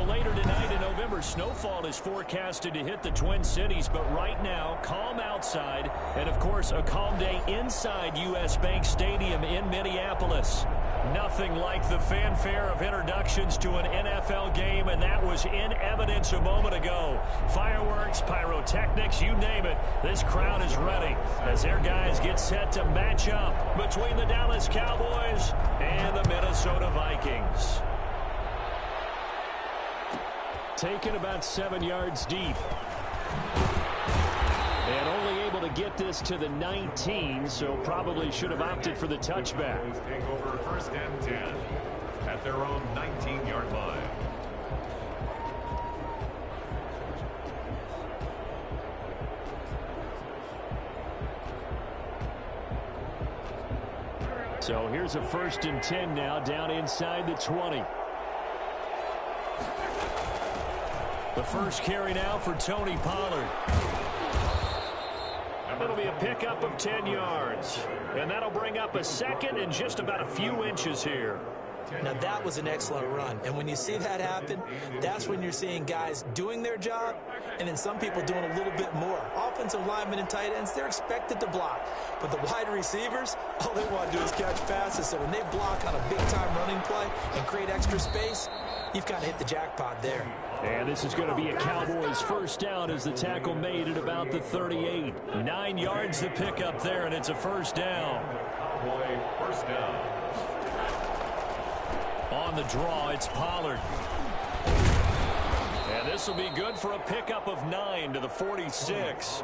later tonight in November, snowfall is forecasted to hit the Twin Cities, but right now, calm outside, and of course, a calm day inside U.S. Bank Stadium in Minneapolis. Nothing like the fanfare of introductions to an NFL game, and that was in evidence a moment ago. Fireworks, pyrotechnics, you name it. This crowd is ready as their guys get set to match up between the Dallas Cowboys and the Minnesota Vikings. Taken about 7 yards deep. And only able to get this to the 19, so probably should have opted for the touchback. Take over 1st and 10 at their own 19-yard line. So here's a 1st and 10 now, down inside the 20. The first carry now for Tony Pollard. It'll be a pickup of 10 yards. And that'll bring up a 2nd and just about a few inches here. Now, that was an excellent run. And when you see that happen, that's when you're seeing guys doing their job and then some people doing a little bit more. Offensive linemen and tight ends, they're expected to block. But the wide receivers, all they want to do is catch passes. So when they block on a big-time running play and create extra space, you've kind of hit the jackpot there. And this is going to be a Cowboys 1st down as the tackle made at about the 38. 9 yards to pick up there, and it's a 1st down. Cowboy 1st down. On the draw, it's Pollard. And this will be good for a pickup of 9 to the 46.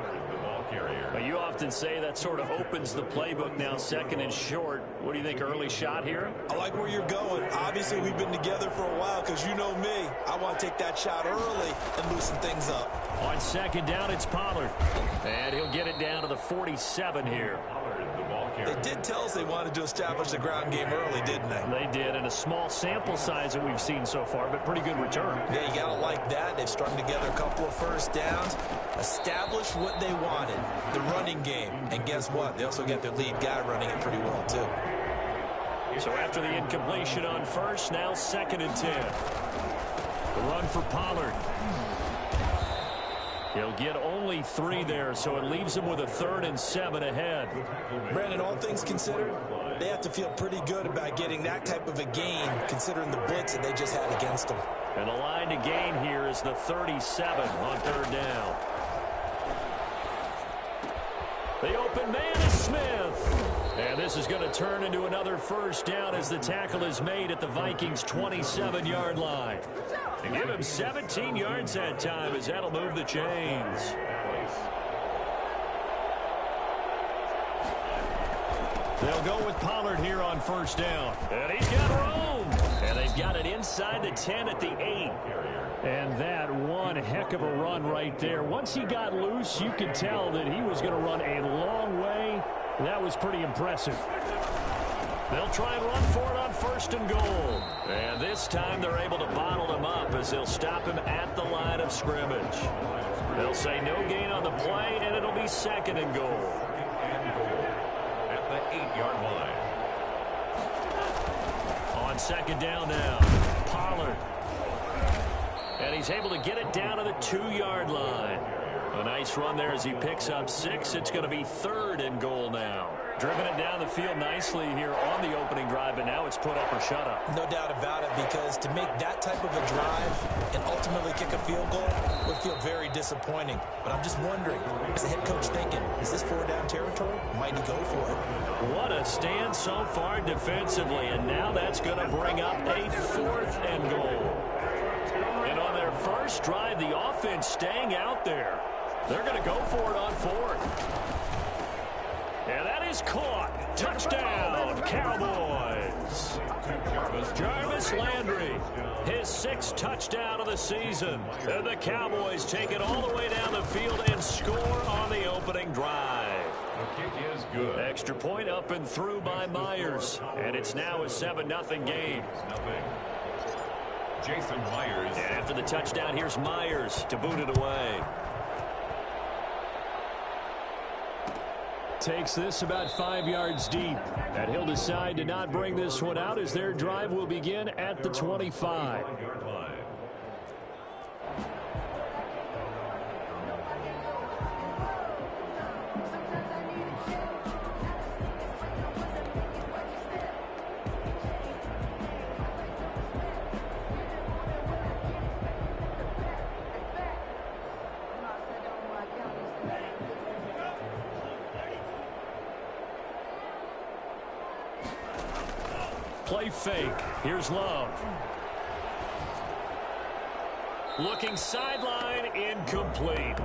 But you often say that sort of opens the playbook now, 2nd and short. What do you think, early shot here? I like where you're going. Obviously, we've been together for a while because you know me. I want to take that shot early and loosen things up. On 2nd down, it's Pollard. And he'll get it down to the 47 here. They did tell us they wanted to establish the ground game early, didn't they? They did, and a small sample size that we've seen so far, but pretty good return. Yeah, you got to like that. They've strung together a couple of 1st downs, established what they wanted, the running game. And guess what? They also got their lead guy running it pretty well, too. So after the incompletion on 1st, now 2nd and 10. The run for Pollard. He'll get only 3 there, so it leaves him with a 3rd and 7 ahead. Brandon, all things considered, they have to feel pretty good about getting that type of a gain, considering the blitz that they just had against them. And the line to gain here is the 37 on 3rd down. The open man is Smith. And this is going to turn into another 1st down as the tackle is made at the Vikings' 27-yard line. And give him 17 yards that time as that'll move the chains. They'll go with Pollard here on 1st down. And he's got room. And they've got it inside the 10 at the 8. And that one heck of a run right there. Once he got loose, you could tell that he was going to run a long way. That was pretty impressive. They'll try and run for it on 1st and goal. And this time they're able to bottle him up as they'll stop him at the line of scrimmage. They'll say no gain on the play, and it'll be 2nd and goal. At the 8-yard line. On 2nd down now, Pollard. And he's able to get it down to the 2-yard line. A nice run there as he picks up 6. It's going to be 3rd and goal now. Driven it down the field nicely here on the opening drive, and now it's put up or shut up. No doubt about it, because to make that type of a drive and ultimately kick a field goal would feel very disappointing. But I'm just wondering, is the head coach thinking, is this 4-down territory? Might he go for it? What a stand so far defensively, and now that's going to bring up a 4th and goal. And on their first drive, the offense staying out there. They're going to go for it on 4th. And that is caught. Touchdown, Cowboys. Jarvis Landry, his 6th touchdown of the season. And the Cowboys take it all the way down the field and score on the opening drive. The kick is good. Extra point up and through by Myers. And it's now a 7-0 game. Jason Myers. And after the touchdown, here's Myers to boot it away. Takes this about 5 yards deep. And he'll decide to not bring this one out as their drive will begin at the 25. play fake. Here's Love. Looking sideline, incomplete.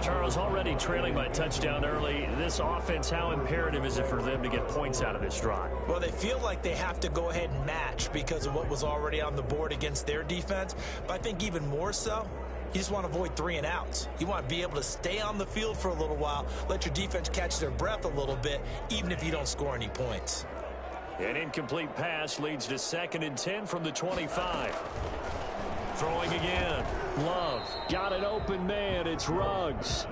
Charles, already trailing by touchdown early. This offense, how imperative is it for them to get points out of this drive? Well, they feel like they have to go ahead and match because of what was already on the board against their defense. But I think even more so, you just want to avoid 3 and outs. You want to be able to stay on the field for a little while, let your defense catch their breath a little bit, even if you don't score any points. An incomplete pass leads to 2nd and 10 from the 25. Throwing again. Love. Got an open man. It's Ruggs.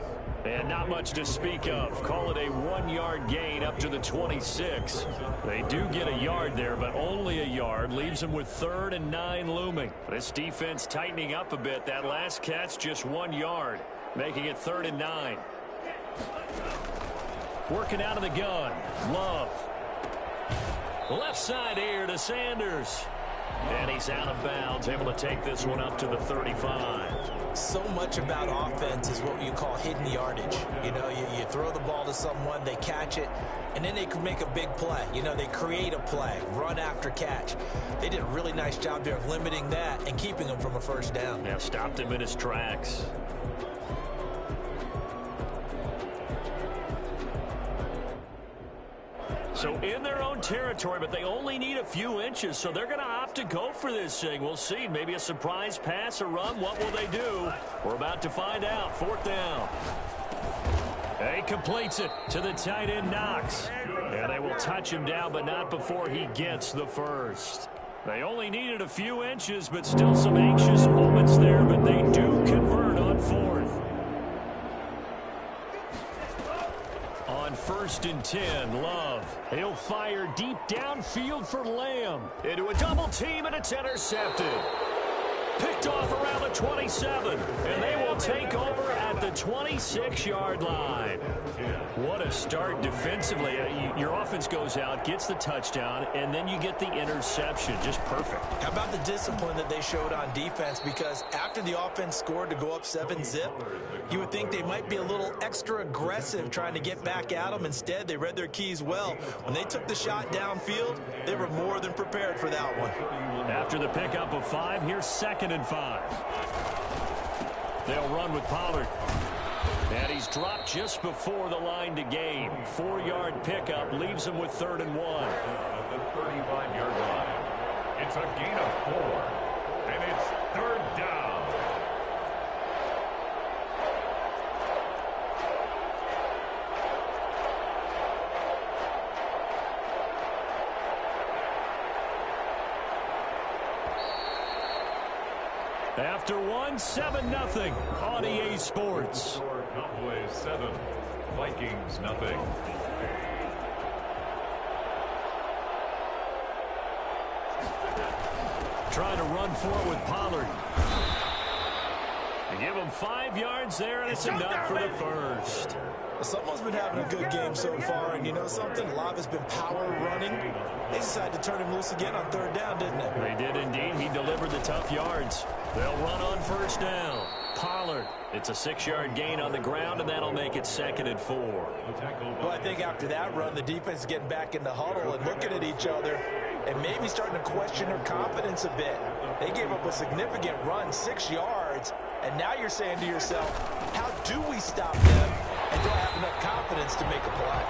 And not much to speak of. Call it a 1-yard gain up to the 26. They do get a yard there, but only a yard. Leaves them with 3rd and 9 looming. This defense tightening up a bit. That last catch, just 1 yard, making it 3rd and 9. Working out of the gun. Love. Left side here to Sanders. And he's out of bounds, able to take this one up to the 35. So much about offense is what you call hidden yardage. You know, you throw the ball to someone, they catch it, and then they can make a big play. You know, they create a play, run after catch. They did a really nice job there of limiting that and keeping him from a first down. Yeah, stopped him in his tracks. So in their own territory, but they only need a few inches, so they're going to opt to go for this thing. We'll see. Maybe a surprise pass, a run. What will they do? We're about to find out. 4th down. He completes it to the tight end, Knox. And they will touch him down, but not before he gets the first. They only needed a few inches, but still some anxious moments there, but they do convert on 4th. On 1st and 10, Love. He'll fire deep downfield for Lamb. Into a double team, and it's intercepted. Picked off around the 27, and they will take over at the 26-yard line. What a start defensively. Your offense goes out, gets the touchdown, and then you get the interception. Just perfect. How about the discipline that they showed on defense? Because after the offense scored to go up 7-zip, you would think they might be a little extra aggressive trying to get back at them. Instead, they read their keys well. When they took the shot downfield, they were more than prepared for that one. After the pickup of 5, here's 2nd and 5. They'll run with Pollard. And he's dropped just before the line to gain. 4-yard pickup leaves him with 3rd and 1. The 35-yard line. It's a gain of 4. And it's 3rd down. After 1, 7-0 on EA Sports. Cowboys 7, Vikings 0. Trying to run for it with Pollard. They give him 5 yards there, and it's enough for the first. Someone's been having a good game so far, and you know something? A lot has been power running. They decided to turn him loose again on 3rd down, didn't they? They did indeed. He delivered the tough yards. They'll run on 1st down. Pollard. It's a 6-yard gain on the ground, and that'll make it 2nd and 4. Well, I think after that run, the defense is getting back in the huddle and looking at each other and maybe starting to question their confidence a bit. They gave up a significant run, 6 yards, and now you're saying to yourself, how do we stop them and don't have enough confidence to make a play?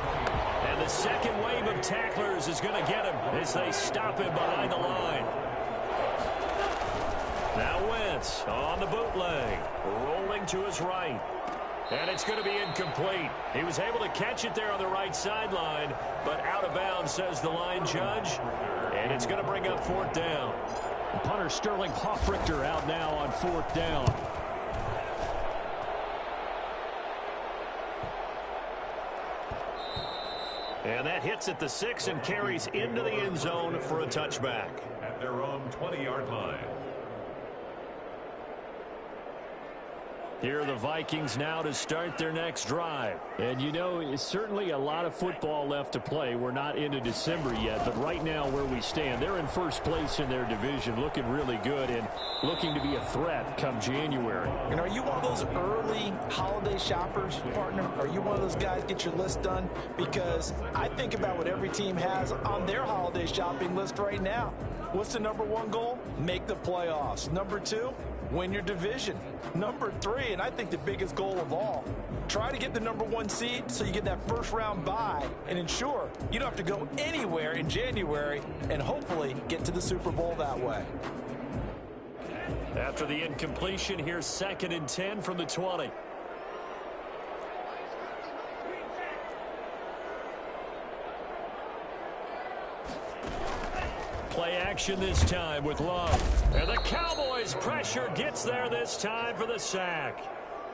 And the second wave of tacklers is going to get him as they stop him behind the line. Now Wentz on the bootleg, rolling to his right. And it's going to be incomplete. He was able to catch it there on the right sideline, but out of bounds, says the line judge. And it's going to bring up 4th down. Punter Sterling Hoffrichter out now on 4th down. And that hits at the 6 and carries into the end zone for a touchback. At their own 20-yard line. Here are the Vikings now to start their next drive. And you know, it's certainly a lot of football left to play. We're not into December yet, but right now where we stand, they're in first place in their division, looking really good and looking to be a threat come January. And are you one of those early holiday shoppers, partner? Are you one of those guys get your list done? Because I think about what every team has on their holiday shopping list right now. What's the number one goal? Make the playoffs. Number two, win your division. Number three, and I think the biggest goal of all, try to get the number one seed so you get that first round bye and ensure you don't have to go anywhere in January and hopefully get to the Super Bowl that way. After the incompletion, here's 2nd and 10 from the 20. Play action this time with Love. And the Cowboys pressure gets there this time for the sack.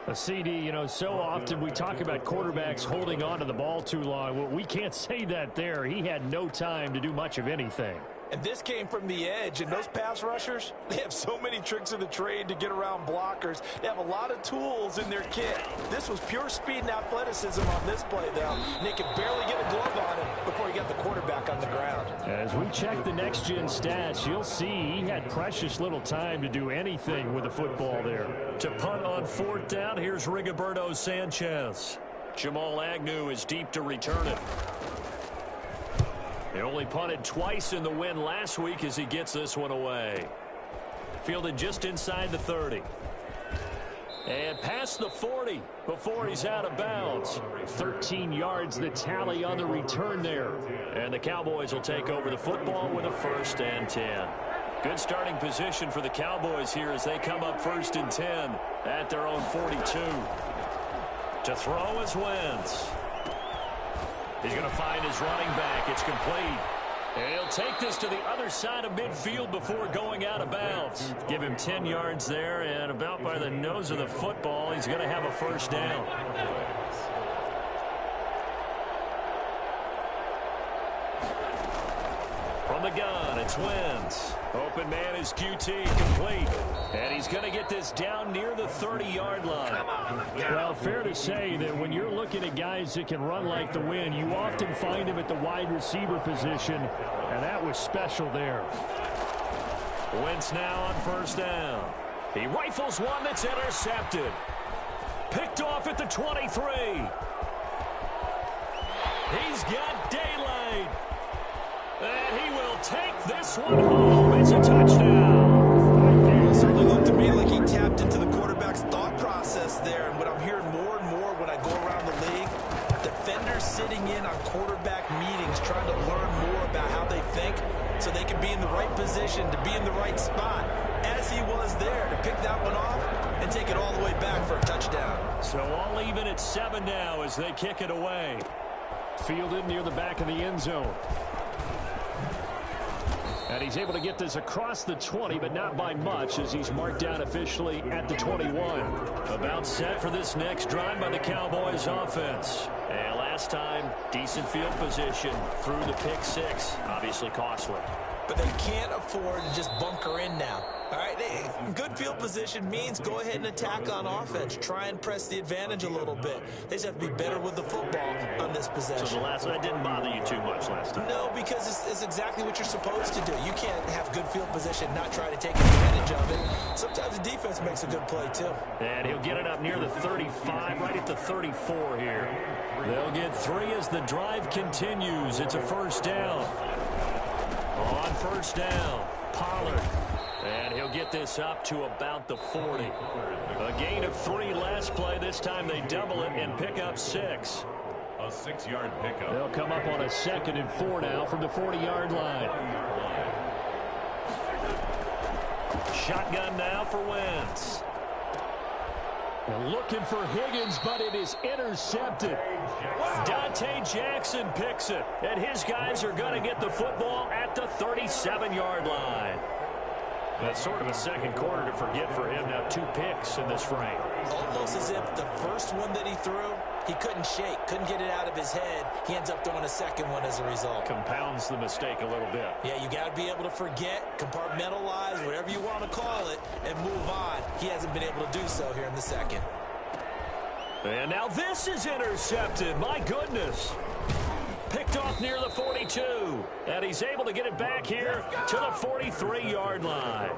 A CD, you know, so often we talk about quarterbacks holding on to the ball too long. Well, we can't say that there. He had no time to do much of anything. And this came from the edge, and those pass rushers, they have so many tricks of the trade to get around blockers. They have a lot of tools in their kit. This was pure speed and athleticism on this play, though. And they could barely get a glove on him before he got the quarterback on the ground. As we check the next-gen stats, you'll see he had precious little time to do anything with the football there. To punt on 4th down, here's Rigoberto Sanchez. Jamal Agnew is deep to return it. He only punted twice in the win last week as he gets this one away. Fielded just inside the 30. And past the 40 before he's out of bounds. 13 yards the tally on the return there. And the Cowboys will take over the football with a 1st and 10. Good starting position for the Cowboys here as they come up 1st and 10 at their own 42. To throw is Wentz. He's going to find his running back. It's complete. And he'll take this to the other side of midfield before going out of bounds. Give him 10 yards there, and about by the nose of the football, he's going to have a 1st down. From the gun, it's Wentz. Open man is QT, complete. And he's going to get this down near the 30-yard line. Well, fair to say that when you're looking at guys that can run like the wind, you often find him at the wide receiver position, and that was special there. Wentz now on 1st down. He rifles one that's intercepted. Picked off at the 23. He's got daylight. And he will take this one home. It's a touchdown. It certainly looked to me like he tapped into the quarterback's thought process there. And what I'm hearing more and more when I go around the league, defenders sitting in on quarterback meetings trying to learn more about how they think so they can be in the right position to be in the right spot, as he was there to pick that one off and take it all the way back for a touchdown. So all even at 7 now as they kick it away. Fielded near the back of the end zone. And he's able to get this across the 20, but not by much as he's marked down officially at the 21. About set for this next drive by the Cowboys offense. And last time, decent field position through the pick 6. Obviously costly. But they can't afford to just bunker in now. All right, good field position means go ahead and attack on offense. Try and press the advantage a little bit. They just have to be better with the football on this possession. So the last one didn't bother you too much last time? No, because it's exactly what you're supposed to do. You can't have good field position, not try to take advantage of it. Sometimes the defense makes a good play, too. And he'll get it up near the 35, right at the 34 here. They'll get 3 as the drive continues. It's a 1st down. On 1st down, Pollard. And he'll get this up to about the 40. A gain of 3 last play. This time they double it and pick up 6. A 6-yard pickup. They'll come up on a 2nd and 4 now from the 40-yard line. Shotgun now for Wentz. Looking for Higgins, but it is intercepted. Dante Jackson picks it, and his guys are going to get the football at the 37-yard line. That's sort of a second quarter to forget for him. Now 2 picks in this frame. Almost as if the first one that he threw, He couldn't shake, couldn't get it out of his head. He ends up throwing a second one as a result. Compounds the mistake a little bit. Yeah, you got to be able to forget, compartmentalize, whatever you want to call it, and move on. He hasn't been able to do so here in the second. And now this is intercepted. My goodness. Picked off near the 42. And he's able to get it back here to the 43-yard line.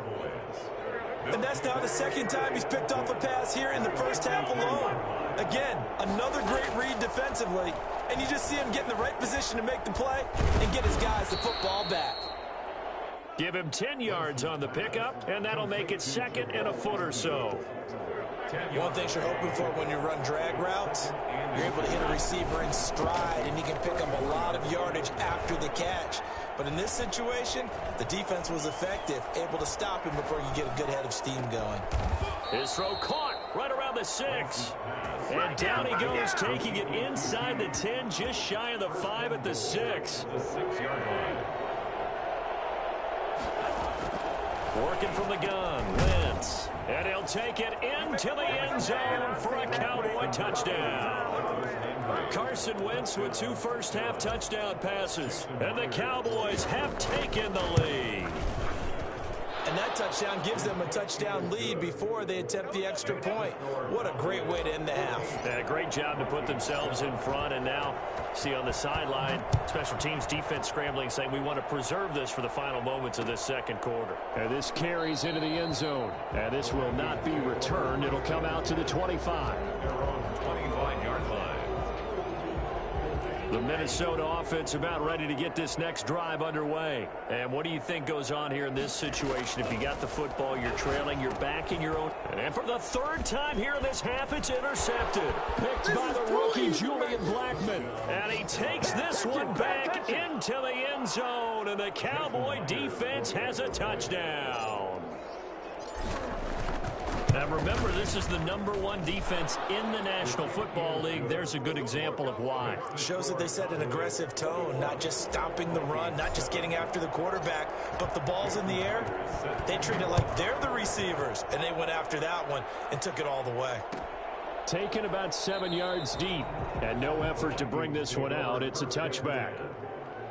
And that's now the second time he's picked off a pass here in the first half alone. Again, another great read defensively. And you just see him get in the right position to make the play and get his guys the football back. Give him 10 yards on the pickup, and that'll make it second and a foot or so. One thing you're hoping for when you run drag routes, you're able to hit a receiver in stride, and he can pick up a lot of yardage after the catch. But in this situation, the defense was effective, able to stop him before you get a good head of steam going. His throw caught right around the 6. And down he goes, taking it inside the 10, just shy of the 5 at the 6. The 6-yard line. Working from the gun, Wentz. And he'll take it into the end zone for a Cowboy touchdown. Carson Wentz with 2 first-half touchdown passes. And the Cowboys have taken the lead. And that touchdown gives them a touchdown lead before they attempt the extra point. What a great way to end the half. Yeah, great job to put themselves in front. And now, see on the sideline, special teams defense scrambling, saying we want to preserve this for the final moments of this second quarter. And this carries into the end zone. And this will not be returned. It'll come out to the 25. Their own 25-yard line. The Minnesota offense about ready to get this next drive underway. And what do you think goes on here in this situation? If you got the football, you're trailing, you're back in your own. And for the third time here in this half, it's intercepted. Picked by the rookie, Julian Blackman. And he takes this one back into the end zone. And the Cowboy defense has a touchdown. Now remember, this is the #1 defense in the National Football League. There's a good example of why. Shows that they set an aggressive tone, not just stopping the run, not just getting after the quarterback, but the ball's in the air. They treat it like they're the receivers, and they went after that one and took it all the way. Taken about 7 yards deep, and no effort to bring this one out. It's a touchback.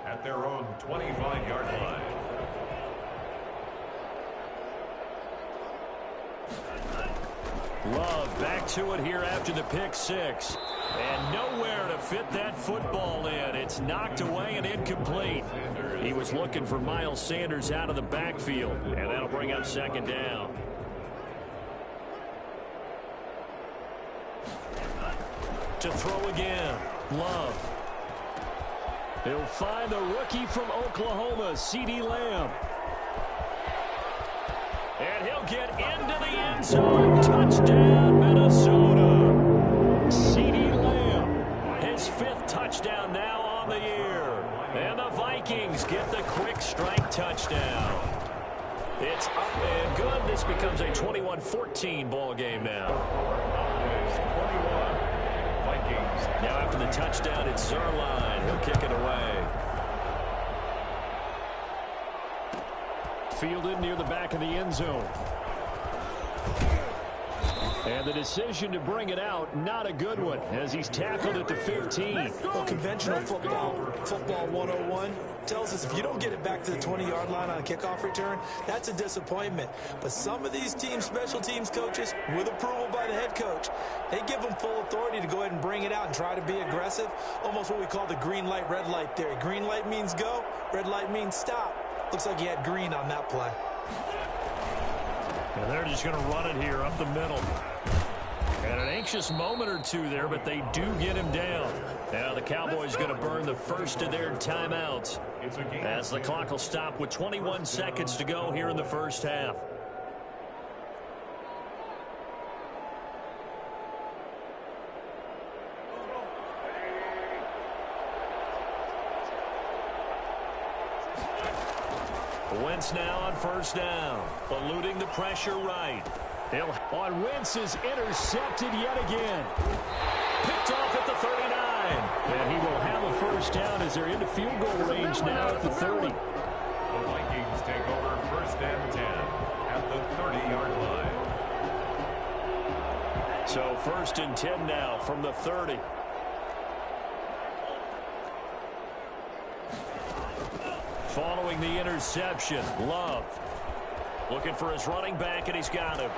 At their own 25-yard line. Love back to it here after the pick 6. And nowhere to fit that football in. It's knocked away and incomplete. He was looking for Miles Sanders out of the backfield. And that'll bring up second down. To throw again. Love. He'll find the rookie from Oklahoma, CeeDee Lamb. And he'll get into the end zone. Touchdown, Minnesota. CeeDee Lamb, his 5th touchdown now on the year. And the Vikings get the quick strike touchdown. It's up and good. This becomes a 21-14 ball game now. 21, Vikings. Now after the touchdown, it's Zuerlein. He'll kick it away. Fielded near the back of the end zone. And the decision to bring it out, not a good one, as he's tackled at the 15. Well, conventional football 101, tells us if you don't get it back to the 20-yard line on a kickoff return, that's a disappointment. But some of these teams, special teams coaches, with approval by the head coach, they give them full authority to go ahead and bring it out and try to be aggressive, almost what we call the green light, red light theory. Green light means go, red light means stop. Looks like he had green on that play. And they're just going to run it here up the middle. And an anxious moment or two there, but they do get him down. Now the Cowboys going to burn the first of their timeouts as the clock will stop with 21 seconds to go here in the first half. Wentz now on first down, eluding the pressure right. On Wentz is intercepted yet again. Picked off at the 39. And he will have a first down as they're into field goal range now at the 30. The Vikings take over first and 10 at the 30-yard line. So first and 10 now from the 30. Following the interception, Love looking for his running back, and he's got him.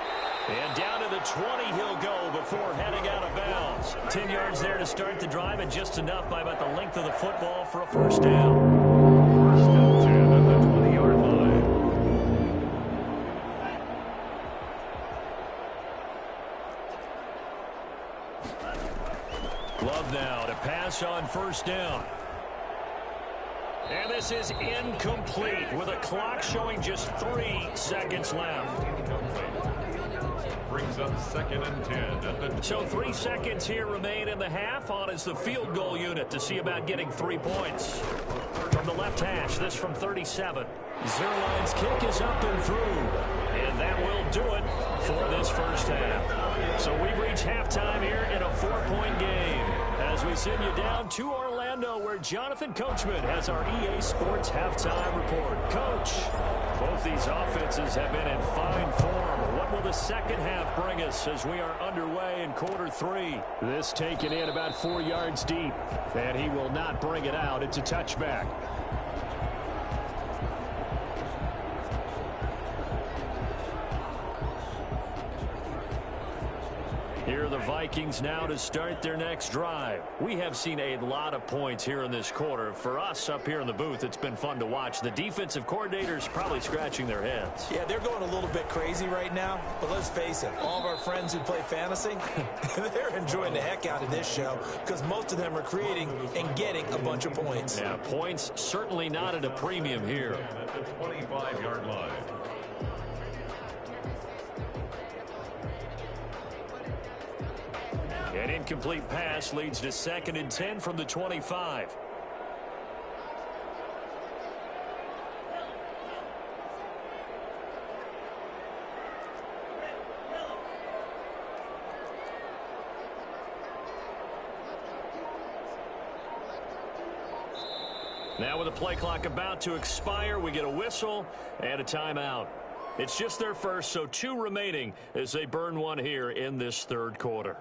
And down to the 20 he'll go before heading out of bounds. 10 yards there to start the drive, and just enough by about the length of the football for a first down. First and 10 at the 20-yard line. Love now to pass on first down. And this is incomplete with a clock showing just 3 seconds left. Brings up 2nd and 10. So 3 seconds here remain in the half. On is the field goal unit to see about getting 3 points. From the left hash, this from 37. Zerline's kick is up and through. And that will do it for this first half. So we've reached halftime here in a 4-point game. As we send you down to Orlando, where Jonathan Coachman has our EA Sports halftime report. Coach, both these offenses have been in fine form. What will the second half bring us as we are underway in quarter 3? This taken in about 4 yards deep, and he will not bring it out. It's a touchback. Here are the Vikings now to start their next drive. We have seen a lot of points here in this quarter. For us up here in the booth, it's been fun to watch. The defensive coordinators probably scratching their heads. Yeah, they're going a little bit crazy right now. But let's face it, all of our friends who play fantasy, they're enjoying the heck out of this show because most of them are creating and getting a bunch of points. Yeah, points certainly not at a premium here. At the 25-yard line. An incomplete pass leads to 2nd and 10 from the 25. Now with the play clock about to expire, we get a whistle and a timeout. It's just their first, so 2 remaining as they burn one here in this third quarter.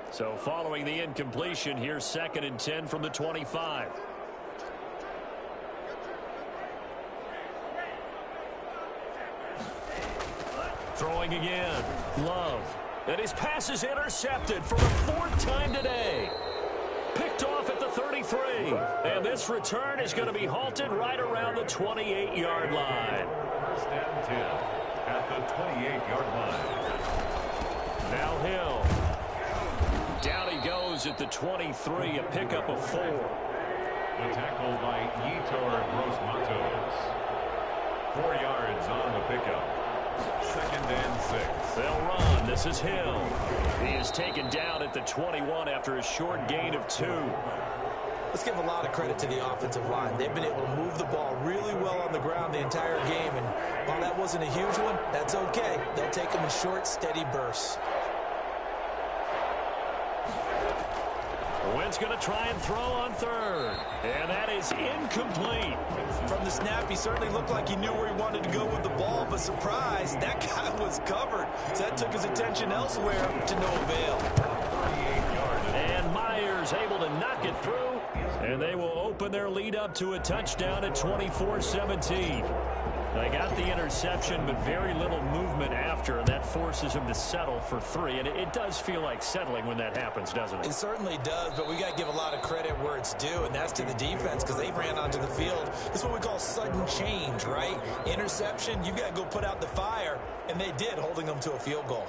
So following the incompletion, here's 2nd and 10 from the 25. Throwing again. Love. And his pass is intercepted for the 4th time today. Picked off at the 33. And this return is going to be halted right around the 28-yard line. First and 10 at the 28-yard line. Now Hill. Down he goes at the 23, a pickup of 4. The tackle by Yetur Gross-Matos. 4 yards on the pickup. 2nd and 6. They'll run. This is Hill. He is taken down at the 21 after a short gain of 2. Let's give a lot of credit to the offensive line. They've been able to move the ball really well on the ground the entire game. And while that wasn't a huge one, that's okay. They'll take them in short, steady bursts. Wynn's going to try and throw on 3rd. And that is incomplete. From the snap, he certainly looked like he knew where he wanted to go with the ball, but surprise, that guy was covered. So that took his attention elsewhere to no avail. And Myers able to knock it through. And they will open their lead up to a touchdown at 24-17. They got the interception, but very little movement after, and that forces him to settle for 3. And it does feel like settling when that happens, doesn't it? It certainly does, but we got to give a lot of credit where it's due, and that's to the defense because they ran onto the field. This is what we call sudden change, right? Interception, you've got to go put out the fire, and they did, holding them to a field goal.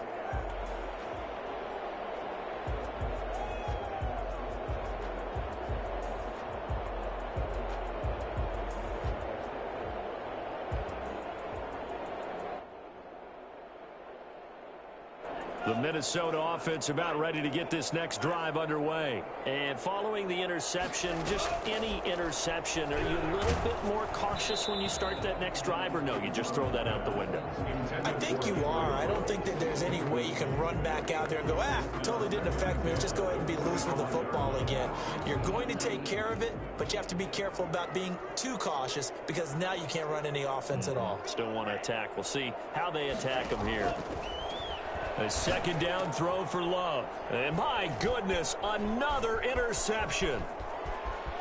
The Minnesota offense about ready to get this next drive underway. And following the interception, just any interception, are you a little bit more cautious when you start that next drive, or no, you just throw that out the window? I think you are. I don't think that there's any way you can run back out there and go, totally didn't affect me. Let's just go ahead and be loose with the football again. You're going to take care of it, but you have to be careful about being too cautious because now you can't run any offense at all. Still want to attack. We'll see how they attack them here. A second down throw for Love. And my goodness, another interception.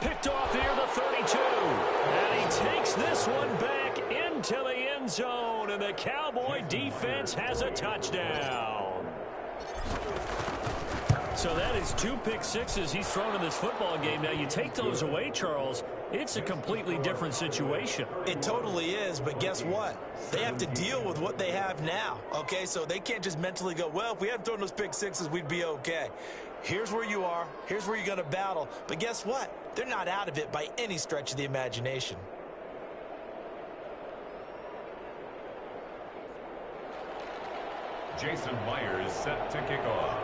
Picked off near the 32. And he takes this one back into the end zone. And the Cowboy defense has a touchdown. So that is 2 pick sixes he's thrown in this football game. Now, you take those away, Charles, it's a completely different situation. It totally is, but guess what? They have to deal with what they have now, okay? So they can't just mentally go, well, if we hadn't thrown those pick sixes, we'd be okay. Here's where you are. Here's where you're going to battle. But guess what? They're not out of it by any stretch of the imagination. Jason Myers set to kick off.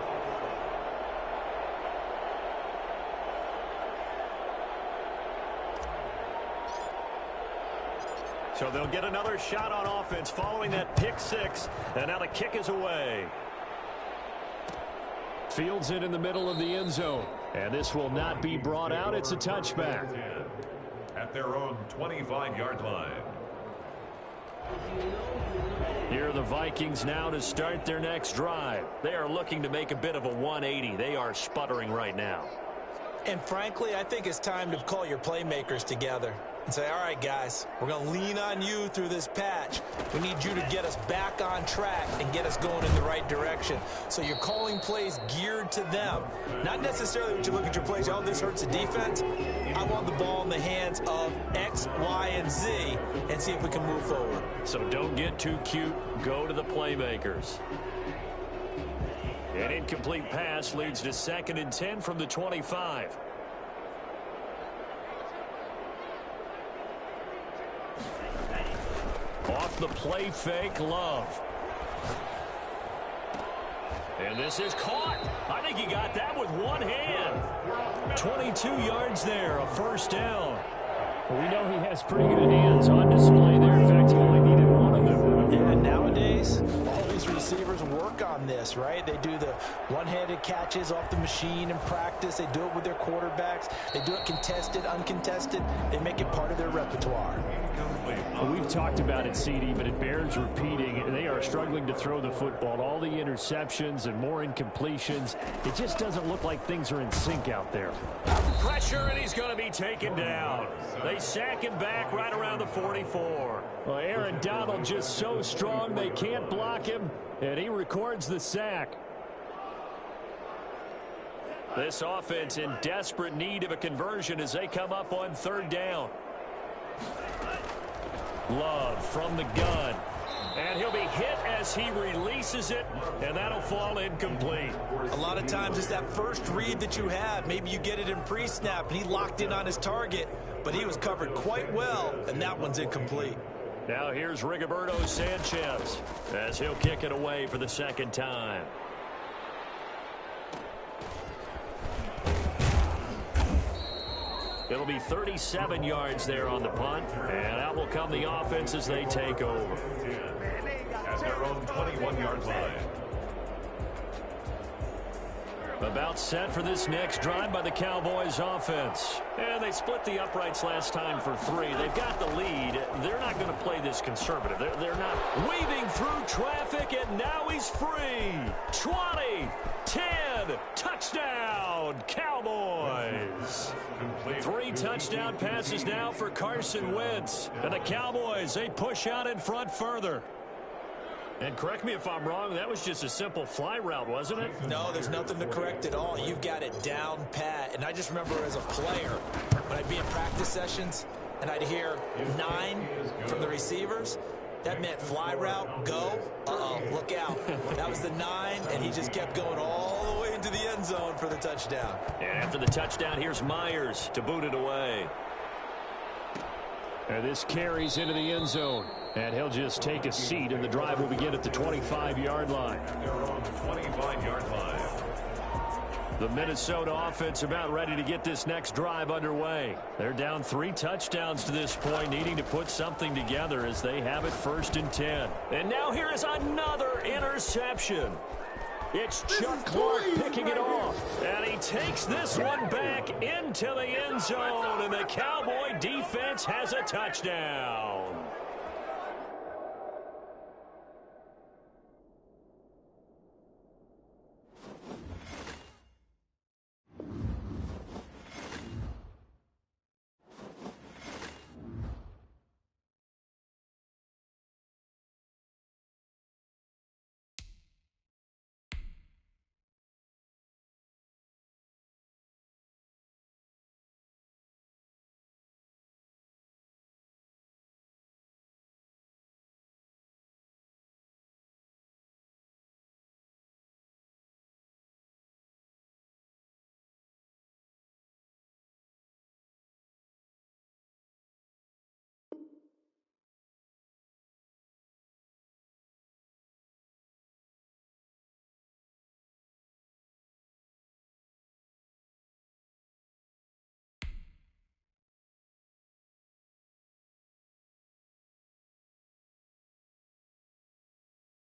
So they'll get another shot on offense following that pick six. And now the kick is away. Fields it in the middle of the end zone. And this will not be brought out. It's a touchback. At their own 25-yard line. Here are the Vikings now to start their next drive. They are looking to make a bit of a 180. They are sputtering right now. And frankly, I think it's time to call your playmakers together and say, all right, guys, we're going to lean on you through this patch. We need you to get us back on track and get us going in the right direction. So you're calling plays geared to them. Not necessarily when you look at your plays, oh, this hurts the defense. I want the ball in the hands of X, Y, and Z and see if we can move forward. So don't get too cute. Go to the playmakers. An incomplete pass leads to 2nd and 10 from the 25. Off the play fake, Love. And this is caught. I think he got that with one hand. 22 yards there, a first down. Well, we know he has pretty good hands on display there. In fact, he only needed one of them. Yeah, nowadays, all these receivers work on this, right? They do the one-handed catches off the machine in practice. They do it with their quarterbacks. They do it contested, uncontested. They make it part of their repertoire. Well, we've talked about it, CD, but it bears repeating. They are struggling to throw the football. All the interceptions and more incompletions. It just doesn't look like things are in sync out there. Pressure, and he's going to be taken down. They sack him back right around the 44. Well, Aaron Donald just so strong they can't block him, and he records the sack. This offense in desperate need of a conversion as they come up on 3rd down. Love from the gun. And he'll be hit as he releases it, and that'll fall incomplete. A lot of times it's that first read that you have. Maybe you get it in pre-snap, and he locked in on his target, but he was covered quite well, and that one's incomplete. Now here's Rigoberto Sanchez as he'll kick it away for the 2nd time. It'll be 37 yards there on the punt, and out will come the offense as they take over. At their own 21-yard line. About set for this next drive by the Cowboys offense. And they split the uprights last time for 3. They've got the lead. They're not going to play this conservative. They're not weaving through traffic, and now he's free. 20, 10, touchdown, Cowboys. 3 touchdown passes now for Carson Wentz. And the Cowboys, they push out in front further. And correct me if I'm wrong, that was just a simple fly route, wasn't it? No, there's nothing to correct at all. You've got it down pat. And I just remember as a player, when I'd be in practice sessions and I'd hear 9 from the receivers, that meant fly route, go. Uh-oh, look out. That was the 9, and he just kept going all the way into the end zone for the touchdown. And after the touchdown, here's Myers to boot it away. And this carries into the end zone. And he'll just take a seat, and the drive will begin at the 25-yard line. Their own 25-yard line. The Minnesota offense about ready to get this next drive underway. They're down 3 touchdowns to this point, needing to put something together as they have it 1st and 10. And now here is another interception. It's Chuck Clark picking it off. And he takes this one back into the end zone. And the Cowboy defense has a touchdown.